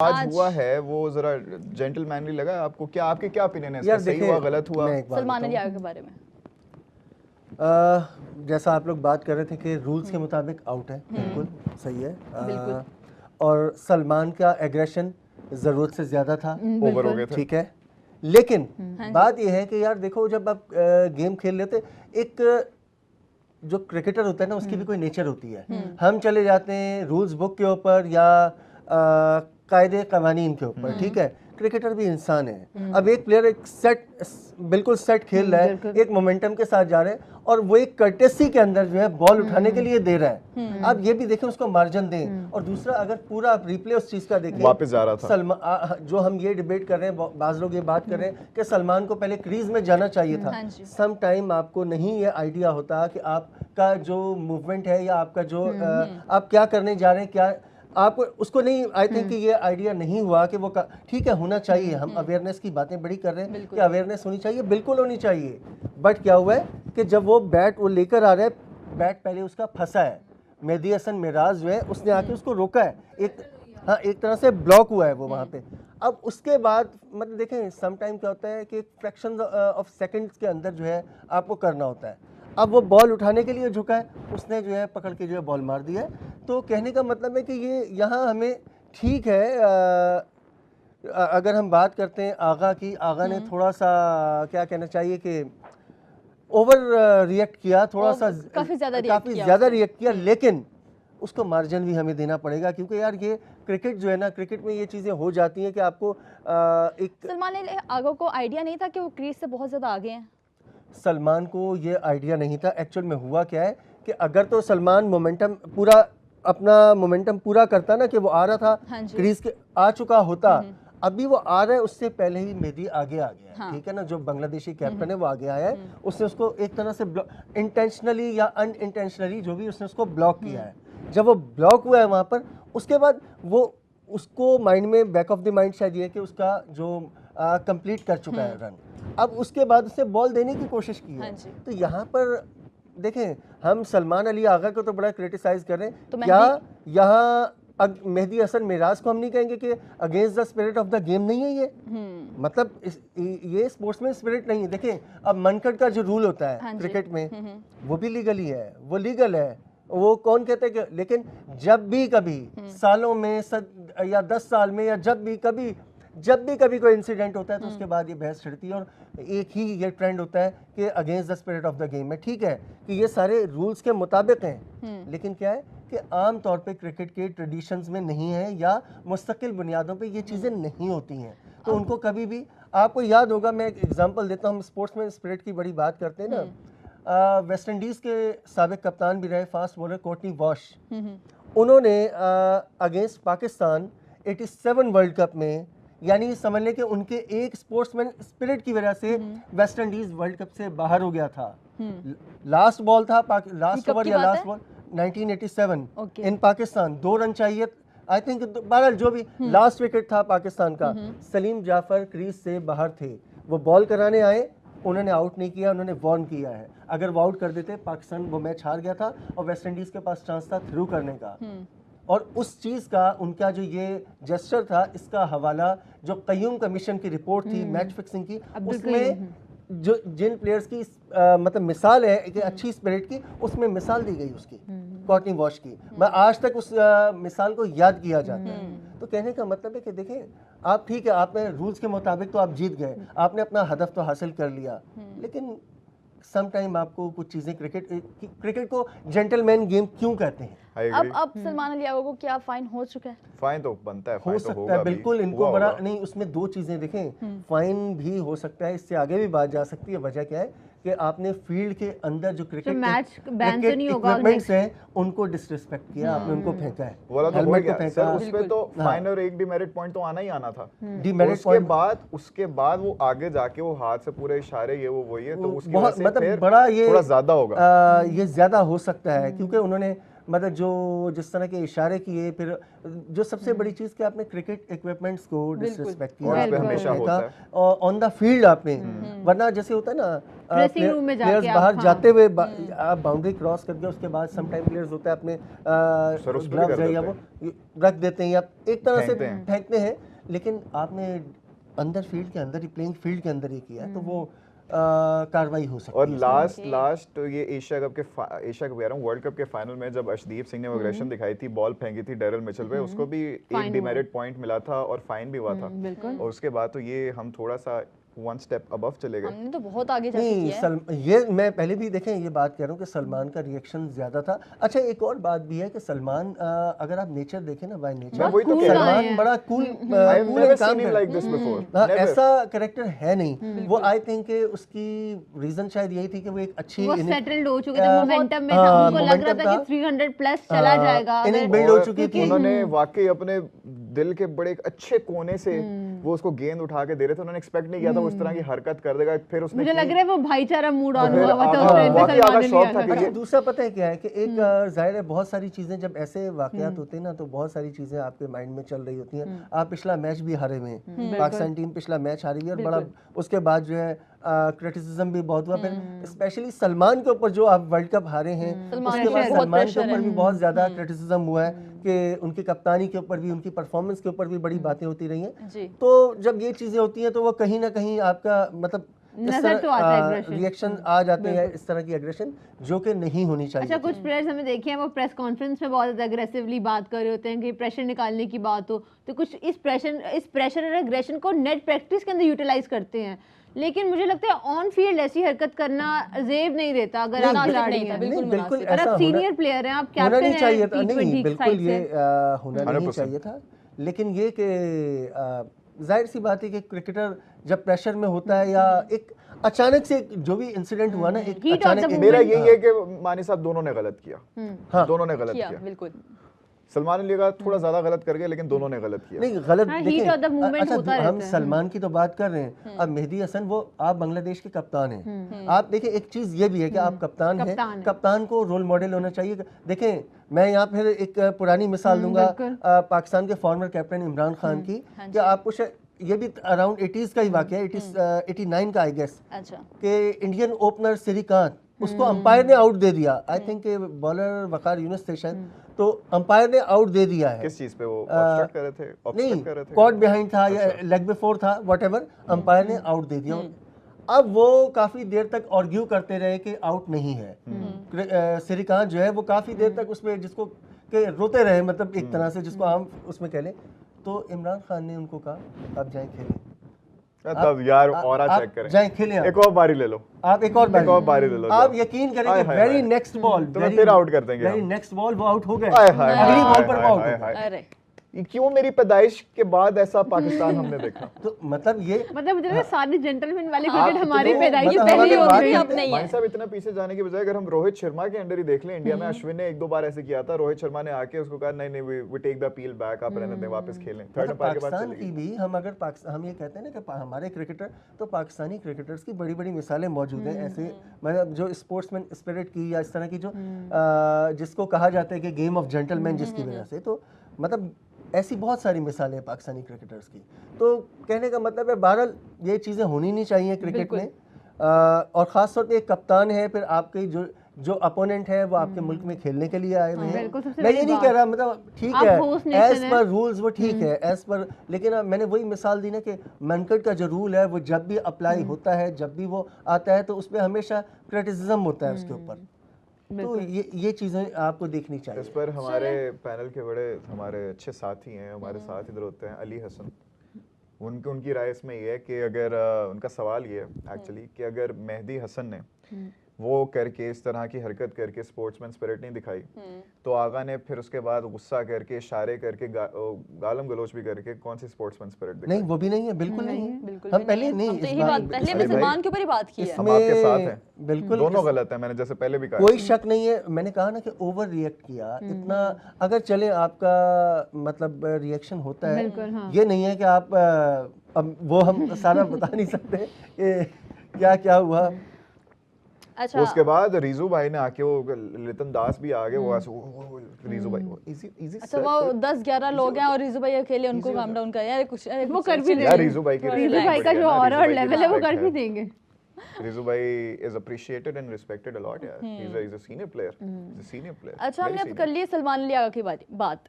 आज हुआ है वो जरा जेंटलमैनली लगा आपको? क्या आपके क्या ओपिनियन है इसका? सही हुआ, गलत हुआ? सलमान अली आगा के बारे में जैसा आप लोग बात कर रहे थे कि रूल्स के मुताबिक आउट है, बिल्कुल सही है। और सलमान का एग्रेशन ज़रूरत से ज़्यादा था, ओवर हो गए थे, ठीक है। लेकिन बात यह है कि यार देखो, जब आप गेम खेल लेते, एक जो क्रिकेटर होता है ना, उसकी भी कोई नेचर होती है। हम चले जाते हैं रूल्स बुक के ऊपर या कायदे कवानीन के ऊपर, ठीक है। क्रिकेटर भी इंसान है। अब एक प्लेयर एक सेट बिल्कुल सेट खेल रहा है, एक मोमेंटम के साथ जा रहे हैं, और वो एक कर्टेसी के अंदर जो है बॉल उठाने के लिए दे रहा है। अब ये भी देखें, उसको मार्जिन दें। और दूसरा, अगर पूरा रिप्ले उस चीज का देखें, वापस जा रहा था सलमान, जो हम ये डिबेट कर रहे हैं, बाज लोग ये बात कर रहे हैं कि सलमान को पहले क्रीज में जाना चाहिए था। सम टाइम आपको नहीं ये आइडिया होता कि आपका जो मूवमेंट है या आपका जो आप क्या करने जा रहे हैं, क्या आप उसको नहीं, आई थिंक कि ये आइडिया नहीं हुआ कि वो ठीक है, होना चाहिए। हम अवेयरनेस की बातें बड़ी कर रहे हैं कि अवेयरनेस होनी चाहिए, बिल्कुल होनी चाहिए। बट क्या हुआ है कि जब वो बैट वो लेकर आ रहा है, बैट पहले उसका फंसा है, मेहदी हसन मिराज जो है उसने आके उसको रोका है, एक तरह से ब्लॉक हुआ है वो वहाँ पे। अब उसके बाद मतलब देखें, सम टाइम क्या होता है कि फ्रैक्शन ऑफ सेकंड्स के अंदर जो है आपको करना होता है। अब वो बॉल उठाने के लिए झुका है, उसने जो है पकड़ के जो है बॉल मार दिया है। तो कहने का मतलब है कि ये यहाँ हमें ठीक है। अगर हम बात करते हैं आगा की, आगा ने थोड़ा सा क्या कहना चाहिए कि ओवर रिएक्ट किया, थोड़ा सा काफ़ी ज़्यादा रिएक्ट किया। लेकिन उसको मार्जिन भी हमें देना पड़ेगा, क्योंकि यार ये क्रिकेट जो है ना, क्रिकेट में ये चीज़ें हो जाती हैं कि आपको एक सलमान अली आगा को आइडिया नहीं था कि वो क्रीज से बहुत ज़्यादा आगे हैं। सलमान को ये आइडिया नहीं था। एक्चुअल में हुआ क्या है कि अगर तो सलमान मोमेंटम पूरा अपना मोमेंटम पूरा करता ना, कि वो आ रहा था क्रीज के आ चुका होता, अभी वो आ रहा है, उससे पहले ही मेहदी आगे आ गया है, ठीक है ना। जो बांग्लादेशी कैप्टन है वो आगे आया है, उसने उसको एक तरह से इंटेंशनली या अनइंटेंशनली जो भी, उसने उसको ब्लॉक किया है। जब वो ब्लॉक हुआ है वहाँ पर, उसके बाद वो उसको माइंड में बैक ऑफ द माइंड शायद ये कि उसका जो कंप्लीट कर चुका है रन, अब उसके बाद उसने बॉल देने की कोशिश की है। तो यहाँ पर देखें, हम सलमान अली आगा को तो बड़ा क्रिटिसाइज कर रहे हैं, तो क्या यहाँ मेहदी हसन मिराज को हम नहीं कहेंगे कि against the spirit of the game नहीं है ये? मतलब ये स्पोर्ट्समैन स्पिरिट नहीं है। देखें, अब मनकट का जो रूल होता है क्रिकेट में, वो भी लीगल ही है, वो लीगल है, वो कौन कहते हैं कि, लेकिन जब भी कभी सालों में या 10 साल में या जब भी कभी कोई इंसिडेंट होता है, तो उसके बाद ये बहस छिड़ती है, और एक ही ये ट्रेंड होता है कि against the spirit of the game है। ठीक है कि ये सारे रूल्स के मुताबिक हैं, लेकिन क्या है कि आम तौर पे क्रिकेट के ट्रेडिशंस में नहीं है, या मुस्तकिल बुनियादों पे ये चीज़ें नहीं होती हैं। तो उनको कभी भी, आपको याद होगा, मैं एक एग्जांपल देता हूँ, हम स्पोर्ट्समैन स्पिरिट की बड़ी बात करते हैं ना। वेस्ट इंडीज़ के साबिक कप्तान भी रहे, फास्ट बॉलर कोर्टनी वॉश, उन्होंने अगेंस्ट पाकिस्तान 87 वर्ल्ड कप में, यानी समझ लें कि उनके एक स्पोर्ट्समैन स्पिरिट की वजह से वेस्ट इंडीज वर्ल्ड कप से बाहर हो गया था। लास्ट बॉल था, लास्ट ओवर या लास्ट बॉल 1987 इन पाकिस्तान, 2 रन चाहिए, आई थिंक, बहरहाल जो भी लास्ट विकेट था पाकिस्तान का। सलीम जाफर क्रीज से बाहर थे, वो बॉल कराने आए, उन्होंने आउट नहीं किया, उन्होंने वार्न किया है। अगर वो आउट कर देते, पाकिस्तान वो मैच हार गया था, और वेस्ट इंडीज के पास चांस था थ्रू करने का। और उस चीज़ का उनका जो ये जेस्चर था, इसका हवाला जो कयूम कमीशन की रिपोर्ट थी मैच फिक्सिंग की, उसमें जो जिन प्लेयर्स की मतलब मिसाल है कि अच्छी स्पिरिट की, उसमें मिसाल दी गई उसकी, कोर्टनी वॉश की। मैं आज तक उस मिसाल को याद किया जाता है। तो कहने का मतलब है कि देखें, आप ठीक है, आपने रूल्स के मुताबिक तो आप जीत गए, आपने अपना हदफ तो हासिल कर लिया, लेकिन सम टाइम आपको कुछ चीजें, क्रिकेट को जेंटलमैन गेम क्यों कहते हैं? अब सलमान अली आगा को क्या फाइन हो चुका है? फाइन तो बनता है, हो सकता है, बिल्कुल। इनको बड़ा नहीं, उसमें 2 चीजें देखें, फाइन भी हो सकता है, इससे आगे भी बात जा सकती है। वजह क्या है कि आपने फील्ड के अंदर जो क्रिकेट इक्विपमेंट्स हैं, उनको डिसरिस्पेक्ट किया, आपने उनको फेंका है, हेलमेट को फेंका। उसमें तो फाइन और एक डिमेरिट पॉइंट तो आना ही आना था। डिमेरिट पॉइंट उसके बाद वो आगे जाके वो हाथ से पूरे इशारे ये वो ये, तो उसकी वजह से मतलब बड़ा ये थोड़ा ज्यादा होगा, ये ज्यादा हो सकता है, क्योंकि उन्होंने मतलब जो जिस तरह के इशारे किए, फिर जो सबसे बड़ी चीज़ कि आपने क्रिकेट इक्विपमेंट्स को डिसरिस्पेक्ट किया, और इस पे हमेशा होता है ऑन द फील्ड आपने, वरना जैसे होता है ना ड्रेसिंग रूम में प्लेयर्स जाके बाहर आप, जाते हुए आप बाउंड्री क्रॉस करके उसके बाद सम टाइम प्लेयर्स होता है अपने ग्लव्स है या वो रख देते हैं या एक तरह से फेंकते हैं, लेकिन आपने अंदर फील्ड के अंदर ही, प्लेइंग फील्ड के अंदर ही किया है, तो वो कार्रवाई हो सकती है। और लास्ट ये एशिया कप कह रहा हूँ, वर्ल्ड कप के फाइनल में जब अर्शदीप सिंह ने एग्रेशन दिखाई थी, बॉल फेंकी थी डेरिल मिचेल पे, उसको भी एक डिमेरिट पॉइंट मिला था और फाइन भी हुआ था। और उसके बाद तो ये हम थोड़ा सा वन स्टेप अबव चले गए। हमने तो बहुत आगे जाके किया है। ये मैं पहले भी देखें ये बात कह रहा हूँ कि सलमान का रिएक्शन ज्यादा था। अच्छा एक और बात भी है कि सलमान अगर आप नेचर देखें ना, बाय नेचर सलमान बड़ा कूल काम है, ऐसा कैरेक्टर है नहीं वो। आई थिंक उसकी रीजन शायद यही थी कि वो एक अच्छी सेटल्ड हो चुके थे, मोमेंटम में था, उनको लग रहा था कि 300 प्लस चला जाएगा, इनिंग बिल्ड हो चुकी थी। उन्होंने वाकई अपने दिल के बड़े अच्छे कोने से वो उसको गेंद उठा के दे रहे थे, उन्होंने एक्सपेक्ट नहीं किया था उस तरह की हरकत कर देगा। फिर उसने मुझे लग रहा है वो भाईचारा मूड ऑन फिर हुआ था उस टाइम पे सलमान ने लिया। अच्छा दूसरा पता है क्या है कि एक जाहिर है बहुत सारी चीजें जब ऐसे वाकयात होते हैं ना, तो बहुत सारी चीजें आपके माइंड में चल रही होती हैं। आप पिछला मैच भी हारे हुए हैं, पाकिस्तान टीम पिछला मैच हारी हुई और बड़ा उसके बाद जो है क्रिटिसिज्म भी बहुत हुआ। फिर स्पेशली सलमान के ऊपर जो आप वर्ल्ड कप हारे हैं, उसके बाद सलमान के ऊपर भी बहुत ज्यादा क्रिटिसिज्म हुआ है कि उनकी कप्तानी के ऊपर भी, उनकी परफॉर्मेंस के ऊपर भी बड़ी बातें होती रही हैं। तो जब ये चीजें होती हैं तो वो कहीं ना कहीं आपका मतलब नजर तो आता है रिएक्शन आ जाते हैं, इस तरह की एग्रेशन जो कि नहीं होनी चाहिए। अच्छा कुछ प्लेयर्स हमें देखे हैं वो प्रेस कॉन्फ्रेंस में बहुत ज़्यादा अग्रेसिवली बात कर रहे होते हैं कि प्रेशर निकालने की बात हो, तो कुछ इस प्रेशर और एग्रेशन को नेट प्रैक्टिस के अंदर यूटिलाइज करते हैं, लेकिन मुझे लगता है ऑन फील्ड ऐसी हरकत करना जेब नहीं देता। अगर आप खिलाड़ी हैं, बिल्कुल और आप सीनियर प्लेयर हैं, आप कैप्टन हैं T20 बिल्कुल ये होना नहीं चाहिए था। लेकिन ये कि जाहिर सी बात है कि क्रिकेटर जब प्रेशर में होता है या एक अचानक से जो भी इंसिडेंट हुआ ना, एक अचानक मेरा यही है कि मानी साहब दोनों ने गलत किया, हाँ दोनों ने गलत किया बिल्कुल। सलमान अली का थोड़ा ज्यादा गलत कर गए, लेकिन दोनों ने गलत किया। नहीं गलत देखिए, अच्छा हम सलमान की तो बात कर रहे हैं, अब मेहदी हसन वो आप बांग्लादेश के कप्तान हैं। आप देखिए एक चीज ये भी है कि आप कप्तान हैं, कप्तान को रोल मॉडल होना चाहिए। देखें मैं यहाँ फिर एक पुरानी मिसाल दूंगा पाकिस्तान के फॉर्मर कैप्टन इमरान खान की, कि आपको ये भी अराउंड 80s का ही वाकया है, 89 का आई गेस, कि इंडियन ओपनर श्रीकांत उसको अंपायर ने आउट दे दिया। आई थिंक बॉलर वकार यूनुस थे शायद, तो अंपायर ने आउट दे दिया है। किस चीज पे वो ऑब्स्ट्रक्ट कर रहे थे? नहीं, कॉट बिहाइंड था या लेग बिफोर था, व्हाटएवर, अंपायर ने आउट दे दिया। अब वो काफी देर तक आर्ग्यू करते रहे कि आउट नहीं है। श्रीकांत जो है वो काफी देर तक उसमें जिसको के रोते रहे, मतलब एक तरह से जिसको हम उसमें कह लें। तो इमरान खान ने उनको कहा आप जाएं खेलें, तब यार और चेक करें, जाएं खेलें, एक और बारी ले लो, आप एक और बारी ले लो। आप यकीन करेंगे वेरी नेक्स्ट बॉल तो फिर आउट कर देंगे, वेरी नेक्स्ट बॉल वो आउट हो गए, अगली बॉल पर वो आउट। क्यों मेरी पैदाइश के बाद ऐसा पाकिस्तान हमने देखा? तो मतलब ये मुझे सारे जेंटलमैन वाले क्रिकेट हमारी पैदाइश पहले ही हो गई, अब नहीं है। साहब इतना पीछे जाने के बजाय अगर हम रोहित शर्मा के अंडर ही देख लें, इंडिया में अश्विन ने एक दो बार ऐसे किया था, रोहित शर्मा ने आके उसको कहा नहीं we take the appeal back, आप रहने दें, वापस खेलें। थर्ड अंपायर के बाद पाकिस्तान की भी हम अगर हम ये कहते हैं ना कि हमारे क्रिकेटर, तो पाकिस्तानी क्रिकेटर्स की बड़ी बड़ी मिसालें मौजूद हैं ऐसे, मतलब जो स्पोर्ट्समैन स्पिरिट की या इस तरह की जो जिसको कहा जाता है कि गेम ऑफ जेंटलमैन, जिसकी वजह से, तो मतलब ऐसी बहुत सारी मिसालें हैं पाकिस्तानी क्रिकेटर्स की। तो कहने का मतलब है बहरहाल ये चीज़ें होनी नहीं चाहिए क्रिकेट में, और ख़ास तौर पे एक कप्तान है, फिर आपके जो अपोनेंट है वो आपके मुल्क में खेलने के लिए आए हुए हैं। मैं ये नहीं कह रहा, मतलब ठीक है एज पर रूल्स वो ठीक है एज पर, लेकिन मैंने वही मिसाल दी ना कि मनकट का जो रूल है वो जब भी अप्लाई होता है, जब भी वो आता है, तो उस पर हमेशा क्रिटिसिज्म होता है उसके ऊपर। तो ये चीज़ें आपको देखनी चाहिए। इस पर हमारे पैनल के बड़े हमारे अच्छे साथी हैं, हमारे साथ इधर होते हैं, अली हसन, उनकी राय इसमें ये है कि अगर उनका सवाल ये है एक्चुअली कि अगर मेहदी हसन ने वो करके इस तरह की हरकत करके स्पोर्ट्समैन स्पिरिट नहीं दिखाई, तो आगा ने फिर उसके बाद गुस्सा करके, इशारे करके, गालम गलोच भी करके कौन सी स्पोर्ट्समैन स्पिरिट दिखाई? नहीं, वो भी नहीं है, बिल्कुल नहीं है। हम पहले नहीं, पहले भी सलमान के ऊपर ही बात की है, हम आपके साथ हैं, बिल्कुल दोनों गलत है, मैंने जैसे पहले भी कहा, कोई शक नहीं है। मैंने कहा ना कि ओवर रिएक्ट किया इतना, अगर चले आपका मतलब रिएक्शन होता है, ये नहीं है कि आप अब वो हम सारा बता नहीं सकते क्या क्या हुआ। अच्छा। उसके बाद रिजू भाई ने आके वो लितन दास भी आ गए, वो ऐसे वो रिजू भाई वो इजी इजी अच्छा वो 10-11 लोग हैं और रिजू भाई अकेले उनको काम डाउन कर यार कुछ वो कर भी यार रिजू भाई की रिजू भाई का जो और लेवल है वो कर भी देंगे। रिजू भाई is appreciated and respected a lot यार, he's a senior player, he's a senior player। अच्छा हमने अब कर ली सलमान अली आगा की बात,